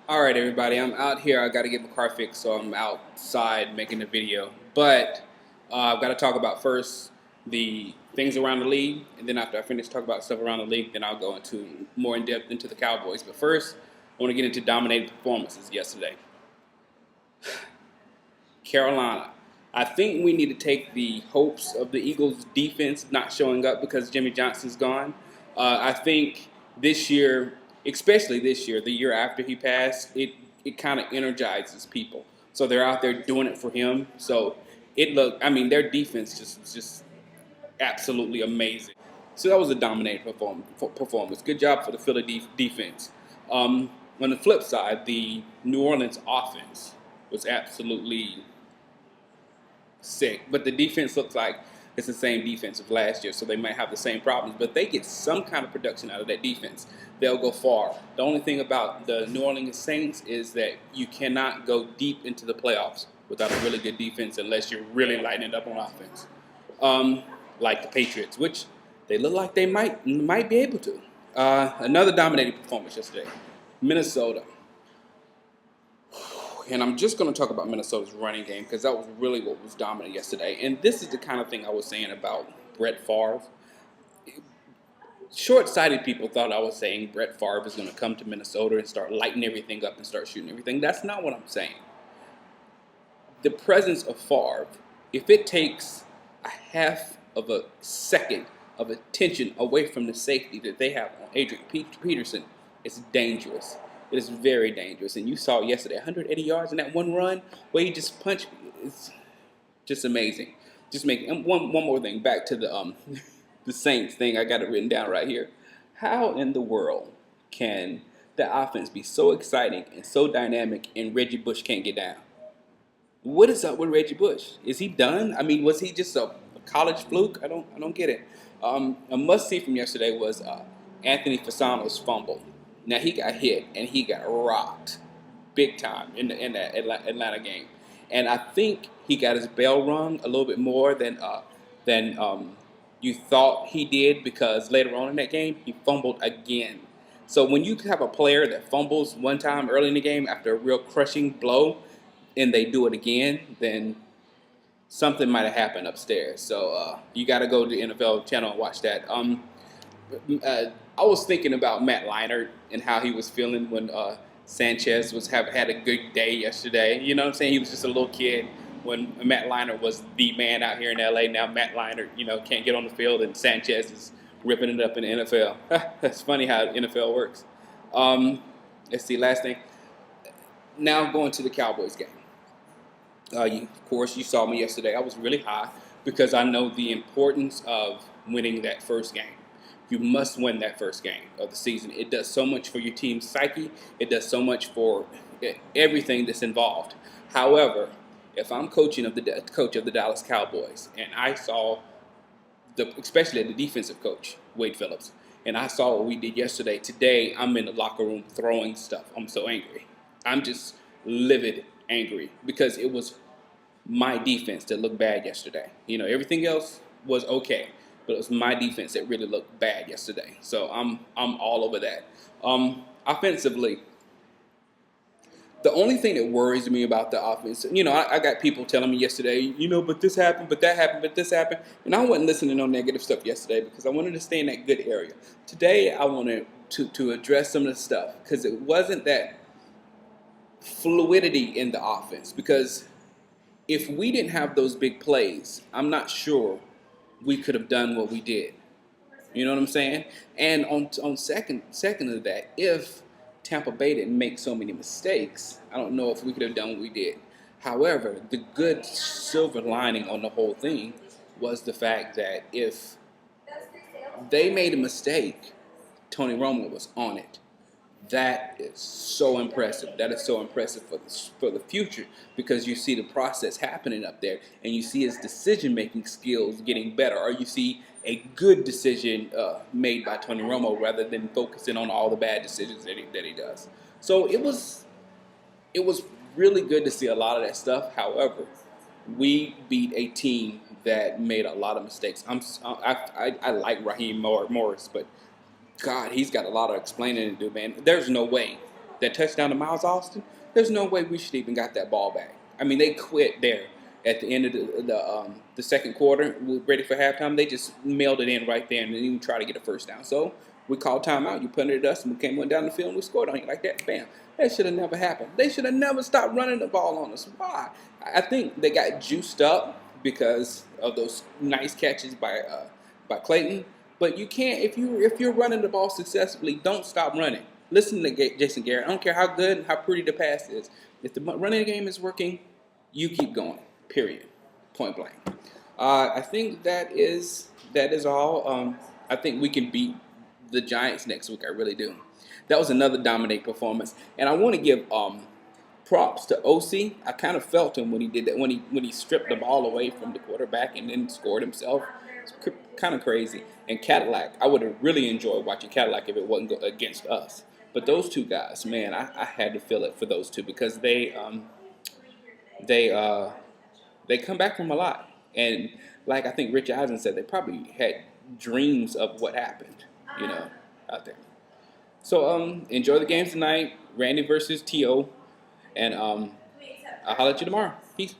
All right, everybody, I'm out here. I got to get my car fixed, so I'm outside making the video. But I've got to talk about first the things around the league, and then after I finish talking about stuff around the league, then I'll go into more in depth into the Cowboys. But first, I want to get into dominating performances yesterday. Carolina. I think we need to take the hopes of the Eagles' defense not showing up because Jimmy Johnson's gone. I think this year, especially this year, the year after he passed, it kind of energizes people. So they're out there doing it for him. So their defense just absolutely amazing. So that was a dominating performance. Good job for the Philly defense. On the flip side, the New Orleans offense was absolutely sick. But the defense looks like it's the same defense of last year, so they might have the same problems. But they get some kind of production out of that defense, they'll go far. The only thing about the New Orleans Saints is that you cannot go deep into the playoffs without a really good defense unless you're really lighting it up on offense, like the Patriots, which they look like they might be able to. Another dominating performance yesterday, Minnesota. And I'm just going to talk about Minnesota's running game because that was really what was dominant yesterday. And this is the kind of thing I was saying about Brett Favre. Short-sighted people thought I was saying Brett Favre is going to come to Minnesota and start lighting everything up and start shooting everything. That's not what I'm saying. The presence of Favre, if it takes a half of a second of attention away from the safety that they have on Adrian Peterson, it's dangerous. It is very dangerous. And you saw yesterday 180 yards in that one run where he just punched. It's just amazing. Just make and one more thing back to the the Saints thing. I got it written down right here. How in the world can the offense be so exciting and so dynamic and Reggie Bush can't get down? What is up with Reggie Bush? Is he done? I mean, was he just a college fluke? I don't get it. A must see from yesterday was Anthony Fasano's fumble. Now he got hit and he got rocked big time in that Atlanta game, and I think he got his bell rung a little bit more than you thought he did because later on in that game he fumbled again. So when you have a player that fumbles one time early in the game after a real crushing blow, and they do it again, then something might have happened upstairs. So you got to go to the NFL channel and watch that. I was thinking about Matt Leinart and how he was feeling when Sanchez had a good day yesterday. You know what I'm saying? He was just a little kid when Matt Leinart was the man out here in LA. Now Matt Leinart, can't get on the field, and Sanchez is ripping it up in the NFL. That's funny how the NFL works. Let's see, last thing. Now going to the Cowboys game. Of course, you saw me yesterday. I was really high because I know the importance of winning that first game. You must win that first game of the season. It does so much for your team's psyche. It does so much for everything that's involved. However, if I'm coach of the Dallas Cowboys, and I saw especially the defensive coach Wade Phillips, and I saw what we did yesterday. Today, I'm in the locker room throwing stuff. I'm so angry. I'm just livid angry because it was my defense that looked bad yesterday. Everything else was okay, but it was my defense that really looked bad yesterday. So I'm all over that. Offensively, the only thing that worries me about the offense, I got people telling me yesterday, but this happened, but that happened, but this happened. And I wasn't listening to no negative stuff yesterday because I wanted to stay in that good area. Today, I wanted to address some of the stuff because it wasn't that fluidity in the offense. Because if we didn't have those big plays, I'm not sure we could have done what we did. You know what I'm saying? And on second of that, if Tampa Bay didn't make so many mistakes, I don't know if we could have done what we did. However, the good silver lining on the whole thing was the fact that if they made a mistake, Tony Romo was on it. That is so impressive. That is so impressive for the future because you see the process happening up there and you see his decision-making skills getting better, or you see a good decision made by Tony Romo rather than focusing on all the bad decisions that he does. So it was really good to see a lot of that stuff. However, we beat a team that made a lot of mistakes. I like Raheem Morris, but God, he's got a lot of explaining to do, man. There's no way that touchdown to Miles Austin, there's no way we should even got that ball back. I mean, they quit there at the end of the second quarter. We were ready for halftime. They just mailed it in right there and didn't even try to get a first down. So we called timeout. You punted at us, and we went down the field and we scored on you like that. Bam. That should have never happened. They should have never stopped running the ball on us. Why? I think they got juiced up because of those nice catches by Clayton. But you can't if you're running the ball successfully, don't stop running. Listen to Jason Garrett. I don't care how good and how pretty the pass is. If the running game is working, you keep going. Period. Point blank. I think that is all. I think we can beat the Giants next week. I really do. That was another dominant performance, and I want to give props to OC. I kind of felt him when he did that, when he stripped the ball away from the quarterback and then scored himself. It's kind of crazy. And Cadillac, I would have really enjoyed watching Cadillac if it wasn't against us. But those two guys, man, I had to feel it for those two because they come back from a lot. And like I think Rich Eisen said, they probably had dreams of what happened, out there. So enjoy the games tonight, Randy versus T.O. And I'll holler at you tomorrow. Peace.